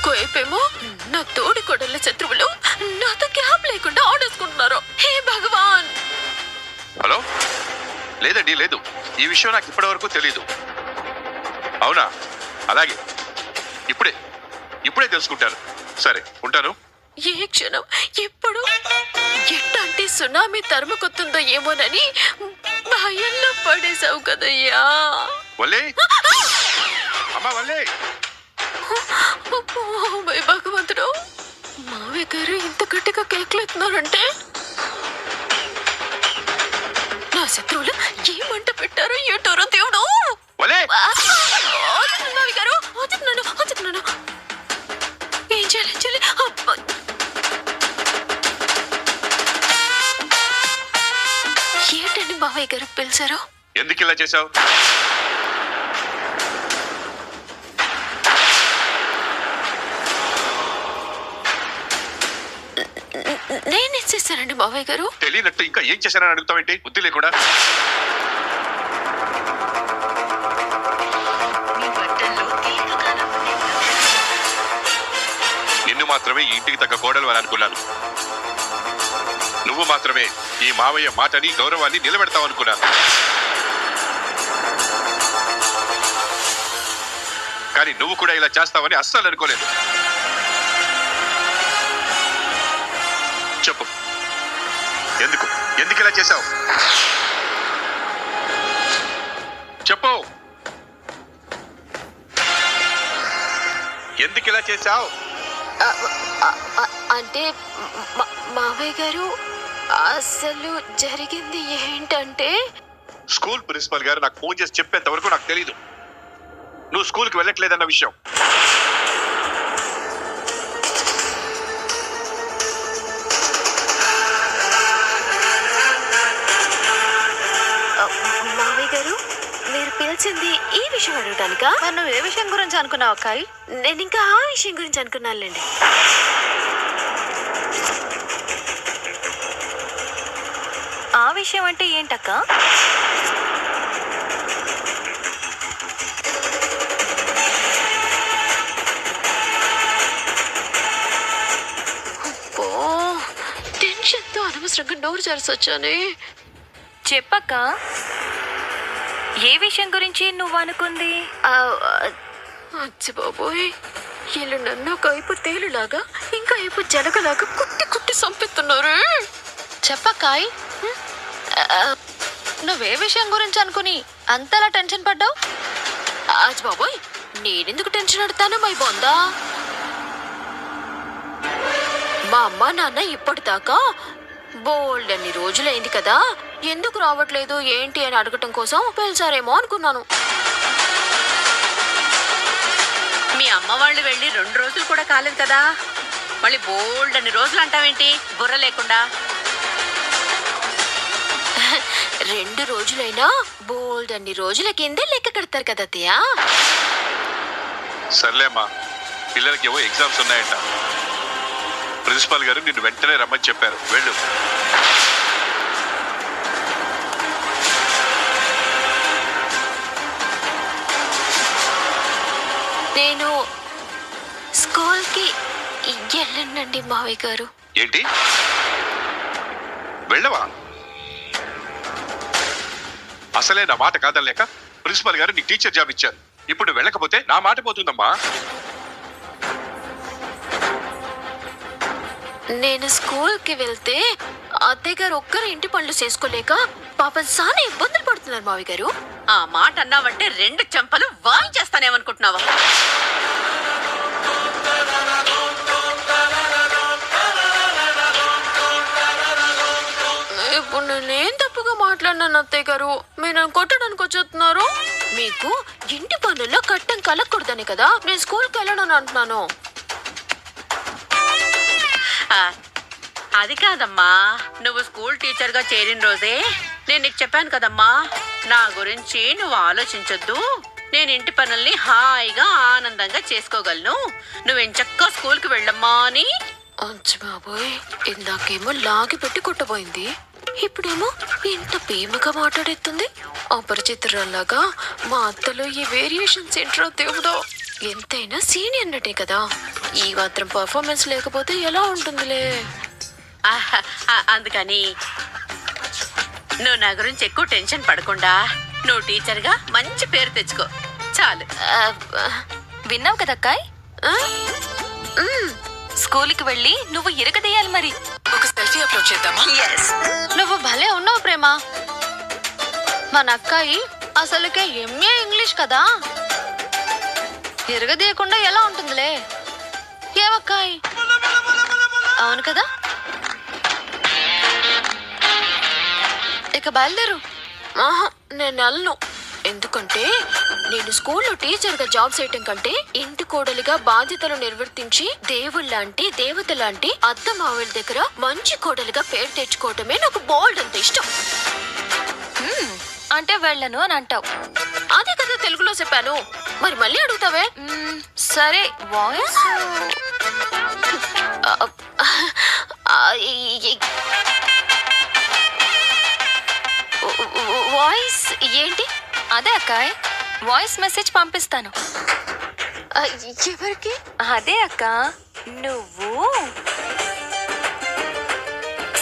ఇంకోవైపేమో నా తోడి కొడల శత్రువులు నాతో గ్యాప్ లేకుండా ఆడేసుకుంటున్నారు. హే భగవాన్. హలో, లేదండి, లేదు. ఈ విషయం నాకు ఇప్పటి వరకు తెలీదు. అవునా? అలాగే, ఇప్పుడే తెలుసుకుంటాను. సరే, ఉంటాను. ఏ క్షణం ఎప్పుడు ఎట్లాంటి సునామీ తరుముకొస్తుందో ఏమోనని భయంలో పడేశావు కదయ్యా. వల్లే అమ్మా, వల్లే. భగవంతుడు, మావయ్య గారు ఇంత గట్టిగా కేకలేస్తున్నారంటే నా శత్రువులు ఏమంట పెట్టారో ఏటోరో దేవుడు. మావయ్య గారు వచ్చుతున్నాను. ఏం చేయాలి? ఏంటండి మావయ్య గారు పిలిచారు? ఎందుకు ఇలా చేశావు? నేనేం చేశానండి మావయ్య గారు? తెలియనట్టు ఇంకా ఏం చేశానని అడుగుతావేంటి? బుద్ధి లేకుండా. నిన్ను మాత్రమే ఈ ఇంటికి తగ్గ కోడలు అని అనుకున్నాను. నువ్వు మాత్రమే ఈ మావయ్య మాటని గౌరవాన్ని నిలబెడతావు అనుకున్నాను. కానీ నువ్వు కూడా ఇలా చేస్తావని అస్సలు అనుకోలేదు. చెప్పు, ఎందుకు ఇలా చేశావు? చెప్పు, ఎందుకు ఇలా చేశావు? అంటే మావయ్య గారు, అసలు జరిగింది ఏంటంటే, స్కూల్ ప్రిన్సిపల్ గారు నాకు ఫోన్ చేసి చెప్పేంత వరకు నాకు తెలీదు నువ్వు స్కూల్కి వెళ్ళట్లేదన్న విషయం. మావయ్య గారు, మీరు పిలిచింది ఈ విషయం అడగటానికా? నువ్వు ఏ విషయం గురించి అనుకున్నావు అక్కాయి? నేను ఇంకా ఆ విషయం గురించి అనుకున్నానులేండి. ఆ విషయం అంటే ఏంటక్క? టెన్షన్తో అనవసరంగా నోరు జారసొచ్చానే. చెప్పక్క, ఏ విషయం గురించి నువ్వు అనుకుంది? అచ్చి బాబోయ్, వీళ్ళు నన్ను ఒక వైపు తేలులాగా ఇంకా వైపు జలగలాగా కుట్టి సంపెత్తున్నారు. చెప్పక్కాయ్, నువ్వే విషయం గురించి అనుకుని అంతలా టెన్షన్ పడ్డావు? అచ్చి బాబోయ్, నేనెందుకు టెన్షన్ పడతాను? మై బొందా, మా అమ్మ నాన్న ఇప్పటిదాకా బోల్డ్ అన్ని రోజులైంది కదా, ఎందుకు రావట్లేదు ఏంటి అని అడగటం కోసం పిలిచారేమో అనుకున్నాను. మీ అమ్మ వాళ్ళు వెళ్ళి 2 రోజులు కూడా కాలేదు కదా, మళ్ళీ బోల్డ్ అన్ని రోజులు అంటావేంటి బుర్ర లేకుండా? 2 రోజులైనా బోల్డ్ అన్ని రోజుల కిందే లెక్క కడతారు కదా అత్తయ్య. సర్లేమ్మా, పిల్లలకి ఏవో ఎగ్జామ్స్ ఉన్నాయంట. ప్రిన్సిపాల్ గారు నిన్ను వెంటనే రమ్మని చెప్పారు. వెళ్ళు. నేను స్కూల్కి వెళ్ళండి మావయ్య గారు. ఏంటి, వెళ్ళవా? అసలే నా మాట కాదలేక ప్రిన్సిపాల్ గారు నీకు టీచర్ జాబ్ ఇచ్చారు. ఇప్పుడు వెళ్ళకపోతే నా మాట పోతుందమ్మా. నేను స్కూల్కి వెళ్తే అత్తయ్య గారు ఒక్కరు ఇంటి పనులు చేసుకోలేక పాపం చాలా ఇబ్బందులు పడుతున్నారు మావయ్య గారు. ఆ మాట అన్నావంటే 2 చెంపలు వాయించేస్తానేమనుకుంటున్నావా? ఇప్పుడు నేనేం తప్పుగా మాట్లాడినాను అత్తయ్య గారు? మీరు నన్ను కొట్టడానికి వచ్చేస్తున్నారు. మీకు ఇంటి పనుల్లో కట్టం కలగకూడదని కదా నేను స్కూల్కి వెళ్ళను అంటున్నాను. అది కాదమ్మా, నువ్వు స్కూల్ టీచర్గా చేరిన రోజే నేను నీకు చెప్పాను కదమ్మా, నా గురించి నువ్వు ఆలోచించొద్దు, నేను ఇంటి పనుల్ని హాయిగా ఆనందంగా చేసుకోగలను, నువ్వెంచక్కా స్కూల్కి వెళ్ళమ్మా అని. అంచు బాబోయ్, ఇందాకేమో లాగి పెట్టి కొట్టబోయింది, ఇప్పుడేమో ఇంత ప్రేమగా మాట్లాడేస్తుంది. అపరిచితురాల్లాగా మా అత్తలో ఈ వేరియేషన్స్ ఏంట్రో దేవుడో. ఎంతైనా సీనియర్ నటే కదా, ఈ మాత్రం పర్ఫార్మెన్స్ లేకపోతే ఎలా ఉంటుందిలే. అందుకని నువ్వు నా గురించి ఎక్కువ టెన్షన్ పడకుండా నువ్వు టీచర్గా మంచి పేరు తెచ్చుకో చాలు. విన్నావు కదక్కాయ్, స్కూల్కి వెళ్ళి నువ్వు ఇరగదీయాలి మరి. ఒక సెల్ఫీ అప్లోడ్ చేద్దామా? నువ్వు భలే ఉన్నావు ప్రేమ. మన అక్కాయి అసలుకే ఎంఏ ఇంగ్లీష్ కదా, ఎరగదీయకుండా ఎలా ఉంటుందిలే. ఏమక్కాయి? అవును కదా. ఇక బయలుదేరు. ఆహా, నేను వెళ్ళను. ఎందుకంటే నేను స్కూల్లో టీచర్గా జాబ్ చేయటం కంటే ఇంటి కోడలిగా బాధ్యతలు నిర్వర్తించి దేవుళ్ళలాంటి దేవత లాంటి అత్త మావల దగ్గర మంచి కోడలిగా పేరు తెచ్చుకోవటమే నాకు బోల్డ్ అంత ఇష్టం. అంటే వెళ్ళను అని అంటావు. అదే కదా తెలుగులో చెప్పాను, మరి మళ్ళీ అడుగుతావే. సరే, వాయిస్ వాయిస్ ఏంటి? అదే అక్కాయ్, వాయిస్ మెసేజ్ పంపిస్తాను. ఎవరికి? అదే అక్క, నువ్వు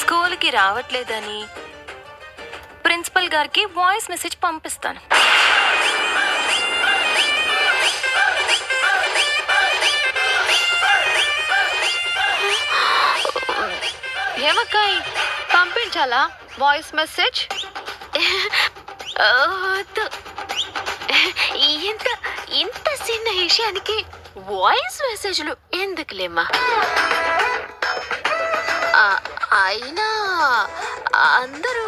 స్కూల్కి రావట్లేదని ప్రిన్సిపల్ గారికి వాయిస్ మెసేజ్ పంపిస్తాను. ఏమక్కాయ్, పంపించాలా వాయిస్ మెసేజ్? ఇంత ఇంత చిన్న విషయానికి వాయిస్ మెసేజ్లు ఎందుకులేమ్మా. అయినా అందరూ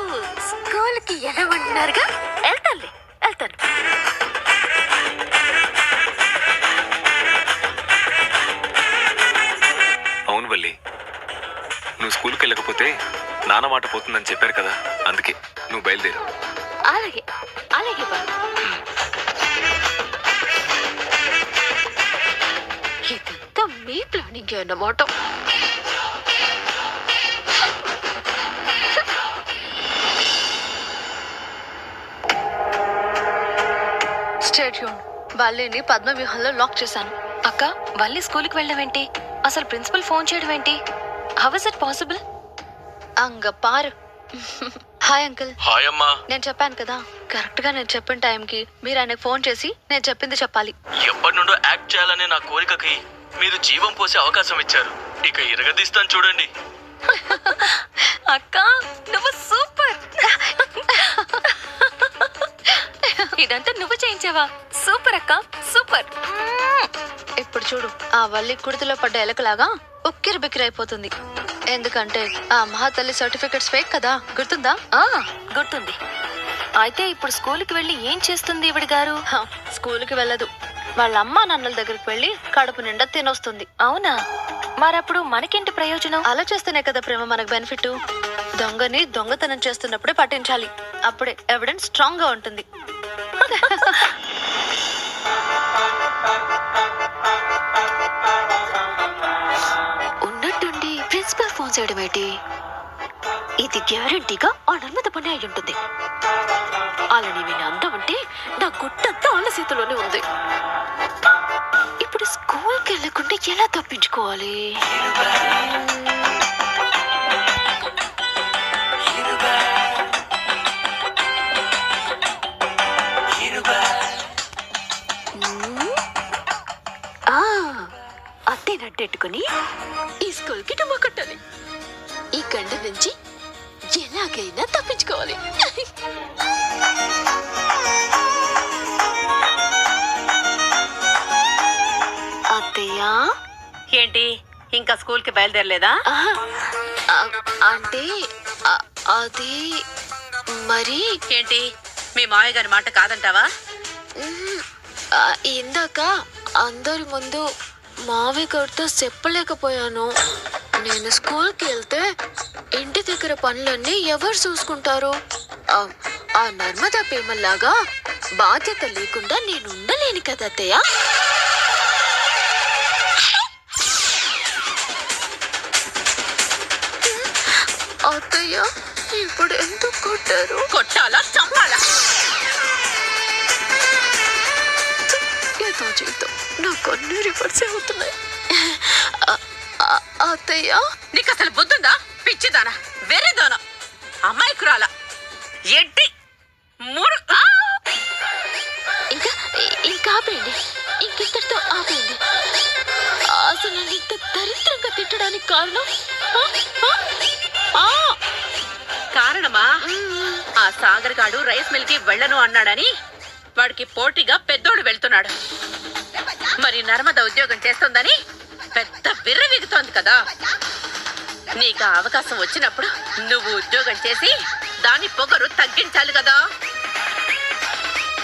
స్కూల్కి వెళ్ళమంటున్నారుగా, వెళ్తాను. అవును వల్లి, నువ్వు స్కూల్కి వెళ్ళకపోతే నాన్న మాట పోతుందని చెప్పారు కదా, అందుకే నువ్వు బయలుదేరు. అలాగే బా. ఇదంతా మీ ప్లానింగ్ అన్నమాట. స్టేట్యూన్. వల్లిని పద్మ వ్యూహంలో లాక్ చేశాను. అక్క, వల్లి స్కూల్కి వెళ్ళవేంటి? అసలు ప్రిన్సిపల్ ఫోన్ చేయడం ఏంటి? How is it possible? అంగ పారు. Hi uncle. హాయ్ అమ్మా. నేను చెప్పాను కదా, కరెక్ట్ గా నేను చెప్పిన టైంకి మీరు ఆయనకు ఫోన్ చేసి నేను చెప్పింది చెప్పాలి. ఎప్పటి నుండో యాక్ట్ చేయాలనే నా కోరికకి మీరు జీవం పోసే అవకాశం ఇచ్చారు. ఇక ఇరగదీస్తాను చూడండి. అక్క, నువ్వు సూపర్. ఇదంతా నువ్వు చేయించావా? సూపర్ అక్క, సూపర్. ఇప్పుడు చూడు, ఆ వల్లి కుర్తిలో పడ్డ ఎలకలాగా ఉక్కిరి బిక్కిరి అయిపోతుంది. ఎందుకంటే ఆ మహాతల్లి సర్టిఫికెట్స్ ఫేక్ కదా, గుర్తుందా? గుర్తుంది. అయితే ఇప్పుడు స్కూల్కి వెళ్ళి ఏం చేస్తుంది ఈవిడ గారు? స్కూల్కి వెళ్ళదు, వాళ్ళ అమ్మా నాన్నల దగ్గరికి వెళ్ళి కడుపు నిండా తినొస్తుంది. అవునా? మరప్పుడు మనకేంటి ప్రయోజనం? అలా చేస్తేనే కదా ప్రేమ మనకు బెనిఫిట్. దొంగని దొంగతనం చేస్తున్నప్పుడే పట్టించాలి, అప్పుడే ఎవిడెన్స్ స్ట్రాంగ్ గా ఉంటుంది. ఉన్నట్టుండి ప్రిన్సిపల్ ఫోన్ చేయడం ఏంటి? ఇది గ్యారంటీగా ఆ నర్మద పని అయి ఉంటుంది. అలా నేను అందామంటే నా గుట్టంతా వాళ్ళ చేతిలోనే ఉంది. ఇప్పుడు స్కూల్కి వెళ్ళకుండా ఎలా తప్పించుకోవాలి? అత్తే నట్టెట్టుకుని ఈ స్కూల్కి డుమ్మా కొట్టాలి. ఈ గండ నుంచి ఎలాగైనా తప్పించుకోవాలి. అత్తయ్యా. ఏంటి, ఇంకా స్కూల్కి బయలుదేరలేదా? అంటే అది మరి. ఏంటి, మీ మావయ్య గారి మాట కాదంటావా? ఇందాక అందరి ముందు మావయ్య గారితో చెప్పలేకపోయాను. నేను స్కూల్కి వెళ్తే ఇంటి దగ్గర పనులన్నీ ఎవరు చూసుకుంటారు? ఆ నర్మదా పేమల్లాగా బాధ్యత లేకుండా నేను ఉండలేను కదా అత్తయ్య. అత్తయ్య, ఇప్పుడు ఎందుకు కొట్టారు? కొట్టాలా, చంపాలా? ఏదో జీవితం నా కన్ను రివర్స్ అవుతున్నాయి. అత్తయ్య, నీకు అసలు బుద్ధుందా? పిచ్చిదానా, వెర్రిదానా, అమ్మాయికురాలా, ఎడ్డి మూడు. ఇంకా ఇంకా ఆపేయండి, ఇంకింతటితో ఆపేయండి. అసలు నన్ను ఇంత దరిద్రంగా తిట్టడానికి కారణం కారణమా? ఆ సాగర్ గాడు రైస్ మిల్ కి వెళ్ళను అన్నాడని వాడికి పోటీగా పెద్దోడు వెళ్తున్నాడు. మరి నర్మద ఉద్యోగం చేస్తోందని పెద్ద విర్రవీగుతోంది కదా. నీకు ఆ అవకాశం వచ్చినప్పుడు నువ్వు ఉద్యోగం చేసి దాని పొగరు తగ్గించాలి కదా.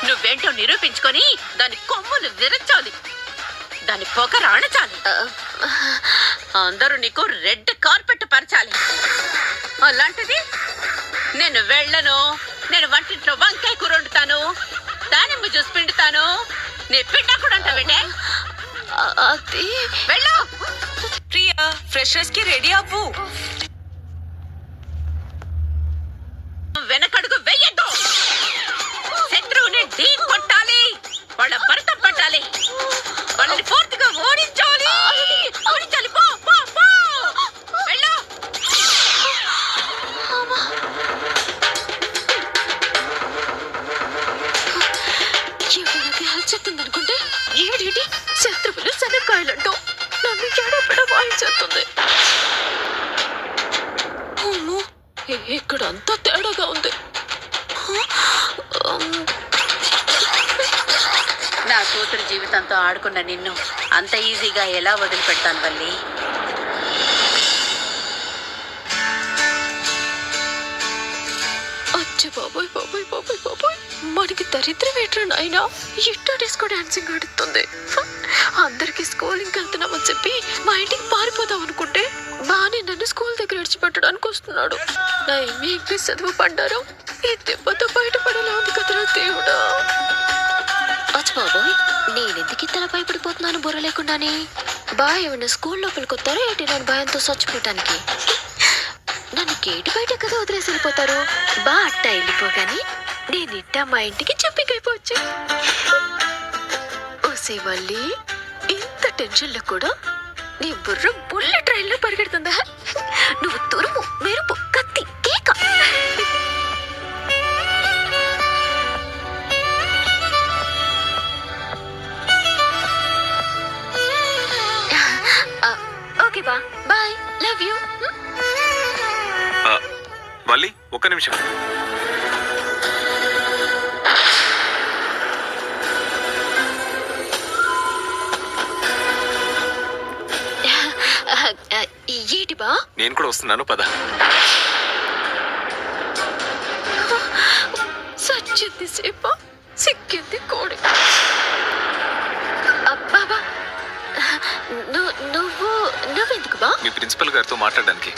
నువ్వేంటో నిరూపించుకొని దాని కొమ్ములు విరచాలి, దాని పొగరు అణచాలి. అందరూ నీకు రెడ్ కార్పెట్ పరచాలి. అలాంటిది నేను వెళ్ళను, నేను వంటింట్లో వంకాయ కూర వండుతాను, దానిమ్మ జ్యూస్ పిండుతాను, నీ పిండా కూడా అంటావేంటే? అది వెళ్ళు. ప్రియా ఫ్రెషర్స్ కి రెడీ అవ్వు. వెనకడుగు వెయ్యద్దు. శత్రువుని ఢీ కొట్టాలి, వాళ్ళ భర్త పట్టాలి, వాళ్ళని పూర్తిగా ఓడించాలి. ఓడించాలి. పో పో పో, వెళ్ళు. ఎవరికి హెల్ప్ చెప్తుంది అనుకుంటే ఏడేటి శత్రువులు శనక్కాయలంటూ నన్ను ఎడపడ వాయించేస్తుంది. అమ్మో, ఇక్కడ అంతా తేడాగా ఉంది. నా కూతురు జీవితంతో ఆడుకున్న నిన్ను అంత ఈజీగా ఎలా వదిలిపెడతాను వల్లి? అచ్చ బాబోయ్ బాబోయ్ బాబోయ్ బాబోయ్, మనకి దరిద్రం ఏంట్రా నాయనా, ఇట్టా డిస్కో డాన్సింగ్ ఆడుతుంది. అందరికి స్కూలింగ్ వెళ్తున్నామని చెప్పి మా ఇంటికి పారిపోదాం అనుకుంటే బానే నన్ను స్కూల్ దగ్గర విడిచిపెట్టడానికి వస్తున్నాడు. నా ఎంఏ ఇంగ్లీష్ చదువు పడ్డారు, ఈ దెబ్బతో బయటపడేలా ఉంది కదరా దేవుడా. అచ్చ బాబోయ్, నేనెందుకు ఇంతలా భయపడిపోతున్నాను బుర్ర లేకుండానే? బా ఏమన్నా స్కూల్ లోపలికి వస్తారో ఏంటి నన్ను భయంతో చచ్చిపోవటానికి? నన్ను గేటు బయట కదా వదిలేసి వెళ్ళిపోతారు. బా అట్ట వెళ్ళిపోగాని నేను ఇట్ట మా ఇంటికి చెప్పికైపోవచ్చు. ఓసే వల్లి, ఇంత టెన్షన్ లో కూడా నీ బుర్ర బుల్లెట్ ట్రైన్ లో పరిగెడుతుందా? నువ్వు తురుము, మెరుపు, కత్తి, కేక. ఓకే బా, బాయ్, లవ్ యూ. వల్లి ఒక్క నిమిషం. ఏంటి బా? నేను కూడా వస్తున్నాను, పద. సచ్చింది సేప, సిక్కింది కోడి. బాబా, నువ్వెందుకు బా? మీ ప్రిన్సిపల్ గారితో మాట్లాడడానికి.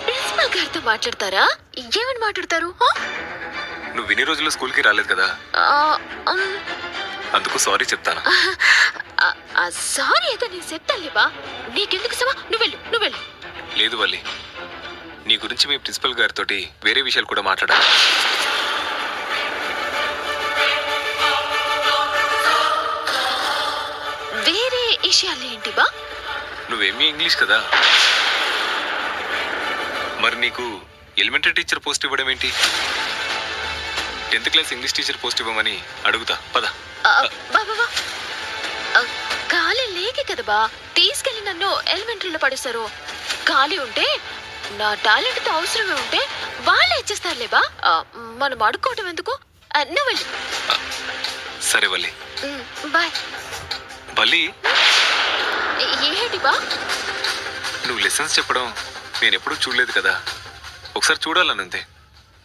ప్రిన్సిపల్ గారితో మాట్లాడతారా? ఏమని మాట్లాడతారు? నువ్వు ఇన్ని రోజులు స్కూల్కి రాలేదు కదా, అందుకు సారీ చెప్తాను. సారీ అయితే నేను చెప్తాను బా, నీకెందుకు సమా? నువ్వెళ్ళు. లేదు వల్లి, నీ గురించి మీ ప్రిన్సిపల్ గారితో వేరే విషయాలు కూడా మాట్లాడాలి. వేరే విషయాలు ఏంటి బా? నువ్వేమీ ఇంగ్లీష్ కదా, మరి నీకు ఎలిమెంటరీ టీచర్ పోస్ట్ ఇవ్వడం ఏంటి? 10th class English teacher post ఇవ్వమని అడుగుతా, పద. బాబా, ఖాళీ లేకే కదా బా తీసుకెళ్ళి నన్ను ఎలిమెంటరీలో పడేశారు. ఖాళీ ఉంటే నా టాలెంట్తో అవసరమే ఉంటే వాళ్ళే ఇచ్చేస్తారులే బా, మనం అడుక్కోవటం ఎందుకు? నువ్వు వెళ్ళి. సరే వల్లి, బాయ్. వల్లి, ఏంటి బా? నువ్వు లెసన్స్ చెప్పడం నేను ఎప్పుడూ చూడలేదు కదా, ఒకసారి చూడాలనంతే,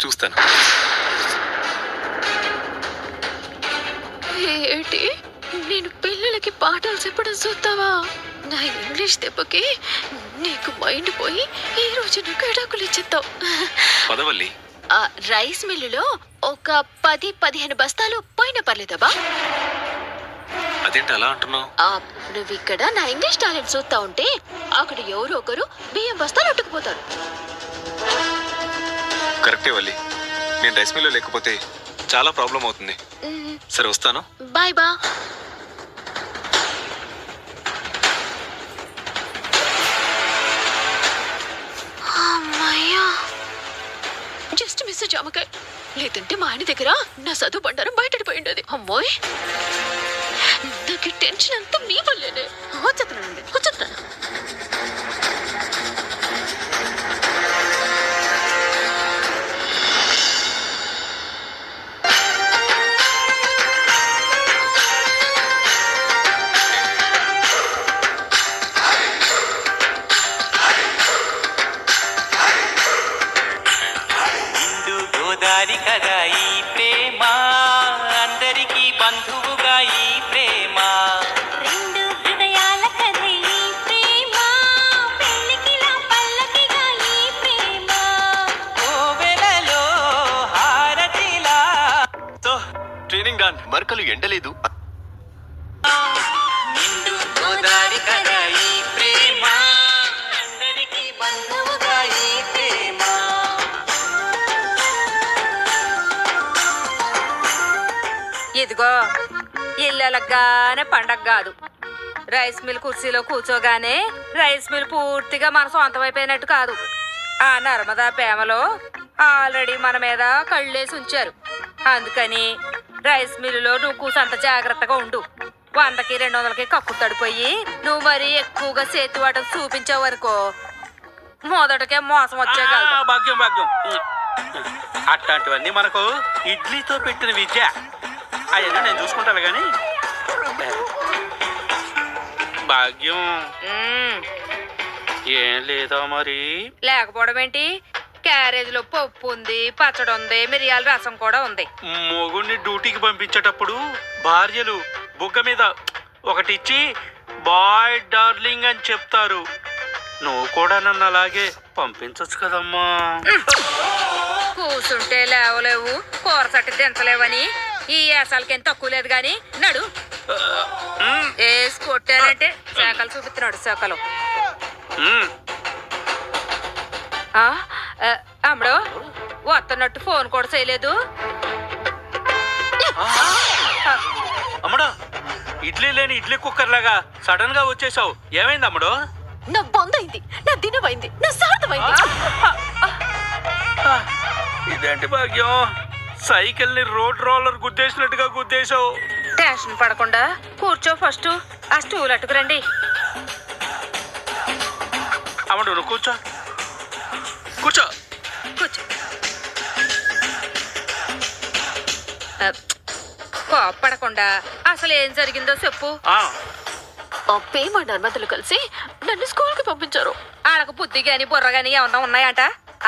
చూస్తాను. ఏంటి, నేను పిల్లలకి పాఠాలు చెప్పడం చూస్తావా? నా ఇంగ్లీష్ దెబ్బకి నీకు మైండ్ పోయి ఈ రోజు నాకు ఎడాకులు ఇచ్చేస్తావు. పదవల్లి, రైస్ మిల్లులో ఒక 10-15 బస్తాలు పోయినా పర్లేదబ్బా? అదేంటి అలా అంటున్నావు? నువ్వు ఇక్కడ నా ఇంగ్లీష్ టాలెంట్ చూస్తా ఉంటే అక్కడ ఎవరో ఒకరు బియ్యం బస్తాలు అట్టుకుపోతారు. కరెక్టే వల్లి, నేను రైస్ మిల్లో లేకపోతే చాలా ప్రాబ్లం అవుతుంది. సరే వస్తాను. బాయ్ బా. అమ్మయ్యా, జస్ట్ మిస్ జామకాయ. లేదంటే మా ఆయన దగ్గర నా చదువు బండారం బయటపడి ఉండేది. అమ్మోయ్, నాకు టెన్షన్ అంతా మీ వల్లేనే. వచ్చేస్తున్నానండి, వచ్చేస్తున్నాను. నిండు గోదారి కదా ఈ ప్రేమ, అందరికీ బంధువుగా ఈ ప్రేమ. రెండు హృదయాల కథే ఈ ప్రేమ, పెళ్ళికిలా పల్లకిగా ఈ ప్రేమ. కోవెలలో హారతిలా సో ట్రైనింగ్ డన్. మరకలు ఎండలేదు. నిండు గోదారి కదా ఈ ప్రేమ, అందరికీ బంధువుగా ఈ ప్రేమ. ఇదిగో ఇల్లెలగానే పండగ కాదు. రైస్ మిల్ కుర్చీలో కూర్చోగానే రైస్ మిల్ పూర్తిగా మన సొంతం అయిపోయినట్టు కాదు. ఆ నర్మదా ప్రేమలో ఆల్రెడీ మన మీద కళ్ళేసి ఉంచారు. అందుకని రైస్ మిల్లులో నువ్వు కూసంత జాగ్రత్తగా ఉండు. 100కి 200కి కక్కు తడిపోయి నువ్వు మరీ ఎక్కువగా చేతి వాటం చూపించావు అనుకో, మొదటకే మోసం వచ్చేయగలదు. భాగ్యం భాగ్యం. అట్లాంటివన్నీ మనకు ఇడ్లీతో పెట్టిన విద్య. అవన్నీ నేను చూసుకుంటాను కానీ భాగ్యం ఏం లేదా మరి. లేకపోవడం ఏంటి? క్యారేజీలో పప్పు ఉంది, పచ్చడి ఉంది, మిరియాల రసం కూడా ఉంది. మొగుడిని డ్యూటీకి పంపించేటప్పుడు భార్యలు బుగ్గ మీద ఒకటిచ్చి బాయ్ డార్లింగ్ అని చెప్తారు. నువ్వు కూడా నన్ను అలాగే పంపించచ్చు కదమ్మా. కూసుంటే లేవలేవు, కూర సట్టి దించలేవని ఈ ఏసాలకేం తక్కువ లేదు గాని నడు. వేసి కొట్టానంటే శాఖలు చూపిస్తున్నాడు. శాఖలు అమ్మడు వస్తున్నట్టు ఫోన్ కూడా చేయలేదు. అమ్మడు, ఇడ్లీ లేని ఇడ్లీ కుక్కర్ లాగా సడన్ గా వచ్చేసావు. ఏమైంది అమ్మడు? నా బొందైంది, నా దినమైంది, నా సార్థమైంది. ఇదేంటి భాగ్యం, సైకిల్ ని రోడ్ రోలర్ గుద్దేసినట్టుగా గుద్దేశావు. టెన్షన్ పడకుండా కూర్చో. ఫస్ట్ ఆ స్టూల్ అట్టుకురండి. అమ్మడు నువ్వు కూర్చో, కూర్చో. కూర్చో. కోప్పడకుండా అసలు ఏం జరిగిందో చెప్పు. ఆ పేమ నర్మదలు కలిసి నన్ను స్కూల్ కి పంపించారు. వాళ్ళకు బుద్ధి గాని బుర్ర గాని ఏమన్నా ఉన్నాయంట?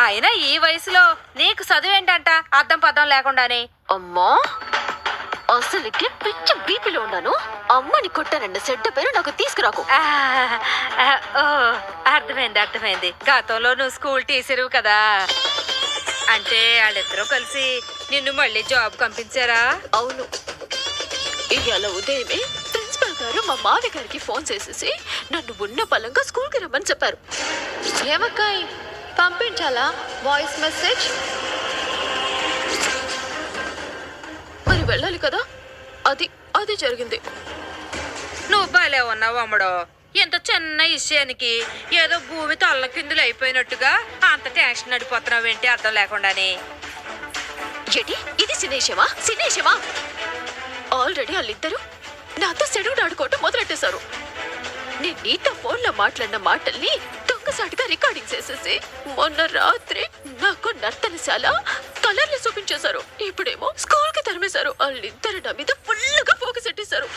అయినా ఈ వయసులో నీకు చదువు ఏంటంట అర్థం పద్ధం లేకుండానే. అమ్మా, అసలుకి పిచ్చి బీపీలో ఉన్నాను. అమ్మని కొట్టానన్న చెడ్డ పేరు నాకు తీసుకురాకు. ఓ అర్థమైంది అర్థమైంది. గతంలో నువ్వు స్కూల్ టీచరు కదా, అంటే వాళ్ళిద్దరూ కలిసి నిన్ను మళ్ళీ జాబ్ పంపించారా? అవును. ఇవాళ ఉదయమే ప్రిన్సిపల్ గారు మా మావి గారికి ఫోన్ చేసేసి నన్ను ఉన్న పలంగా స్కూల్ కి రమ్మని చెప్పారు. ఏమక్కాయ్, పంపించాలా వాయిస్ మెసేజ్? మరి వెళ్ళాలి కదా, అది జరిగింది. నువ్వు భలే ఉన్నావు అమ్మడో. ఎంత చిన్న విషయానికి ఏదో భూమి తల్ల కిందులు అయిపోయినట్టుగా అంత టెన్షన్ నడిపోతున్నావేంటి అర్థం లేకుండానే. ఏంటి ఇది సినేషమా? ఆల్రెడీ వాళ్ళిద్దరూ నాతో సెడుగు ఆడుకోవటం మొదలెట్టేశారు. నేను నీతో ఫోన్లో మాట్లాడిన మాటల్ని దొంగసాటిగా రికార్డింగ్ చేసేసి మొన్న రాత్రి నాకు నర్తనశాల కలర్లు చూపించేశారు. ఇప్పుడేమో స్కూల్ కి తరిమేశారు. వాళ్ళిద్దరు నా మీద ఫుల్గా ఫోకస్ పెట్టేశారు.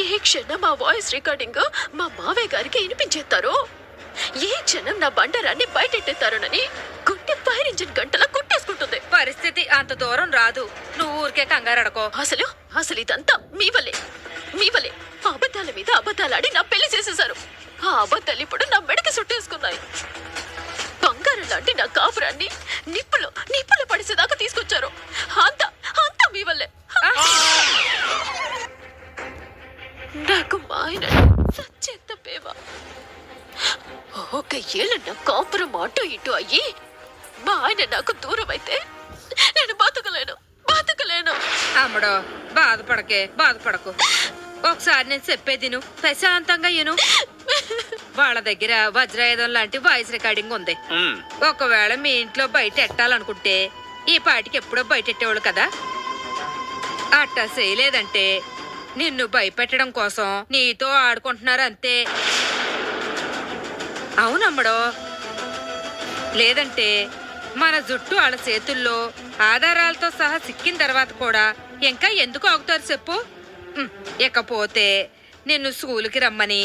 ఏ క్షణం మా వాయిస్ రికార్డింగ్ మా మావయ్య గారికి వినిపించేస్తారు, ఏ క్షణం నా బండారాన్ని బయటెట్టేస్తారోనని గుండె ఫైర్ ఇంజిన్ గంటలా కుట్టేసుకుంటుంది. పరిస్థితి అంత దూరం రాదు, నువ్వు ఊరికే కంగారడుకో. అసలు ఇదంతా మీ వల్లే. అబద్ధాల మీద అబద్ధాలాడి నా పెళ్లి చేసేశారు. ఆ అబద్ధాలు ఇప్పుడు నా మెడకి చుట్టేసుకున్నాయి. బంగారం లాంటి నా కాపురాన్ని నిప్పులు పడిసేదాకా తీసుకొచ్చారు. అంతా మీ వల్లే. నాకు మా ఆయన సచ్చేంత పేవ. ఒక ఏళ్ళ నా కాపురం అటు ఇటు అయ్యి మా ఆయన నాకు దూరం అయితే నేను బతకలేను. తమ్ముడు బాధపడకు ఒకసారి నేను చెప్పేది నువ్వు ప్రశాంతంగా ఇను. వాళ్ళ దగ్గర వజ్రాయుధం లాంటి వాయిస్ రికార్డింగ్ ఉంది. ఒకవేళ మీ ఇంట్లో బయట ఎట్టాలనుకుంటే ఈ పాటికి ఎప్పుడో బయట ఎట్టేవాళ్ళు కదా. అట్టా చేయలేదంటే నిన్ను భయపెట్టడం కోసం నీతో ఆడుకుంటున్నారు అంతే. అవునమ్మడో. లేదంటే మన జుట్టు వాళ్ళ చేతుల్లో ఆధారాలతో సహా సిక్కిన తర్వాత కూడా ఇంకా ఎందుకు ఆగుతారు చెప్పు. ఇకపోతే నిన్ను స్కూల్కి రమ్మని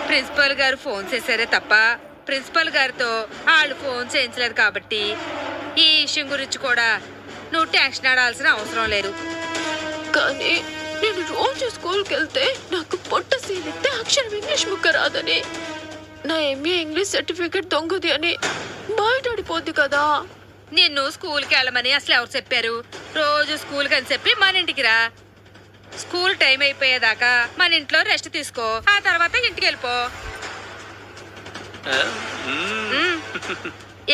ప్రిన్సిపల్ గారు ఫోన్ చేశారే తప్ప ప్రిన్సిపల్ గారితో వాళ్ళు ఫోన్ చేయించలేదు కాబట్టి ఈ విషయం గురించి కూడా నువ్వు టెన్షన్ ఆడాల్సిన అవసరం లేదు. కానీ నేను రోజు స్కూల్కి వెళ్తే నాకు పొట్ట సీలిస్తే అక్షరం ఇంగ్లీష్ ముక్క రాదని, నా ఎంఏ ఇంగ్లీష్ సర్టిఫికెట్ దొంగది అని బయటడిపోద్ది కదా. నిన్ను స్కూల్కి వెళ్ళమని అసలు ఎవరు చెప్పారు? రోజు స్కూల్కి అని చెప్పి మన ఇంటికి రా. స్కూల్ టైం అయిపోయేదాకా మన ఇంట్లో రెస్ట్ తీసుకో, ఆ తర్వాత ఇంటికి వెళ్ళిపో.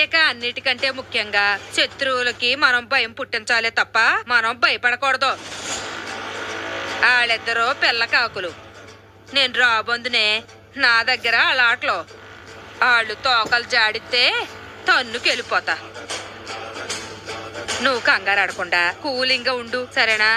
ఇక అన్నిటికంటే ముఖ్యంగా శత్రువులకి మనం భయం పుట్టించాలే తప్ప మనం భయపడకూడదు. వాళ్ళిద్దరూ పిల్ల కాకులు. నేను రాబోందునే నా దగ్గర అలాట్లో వాళ్ళు తోకలు జాడితే తన్నుకెళ్ళిపోతా. నువ్వు కంగారు ఆడకుండా కూలింగ్గా ఉండు, సరేనా?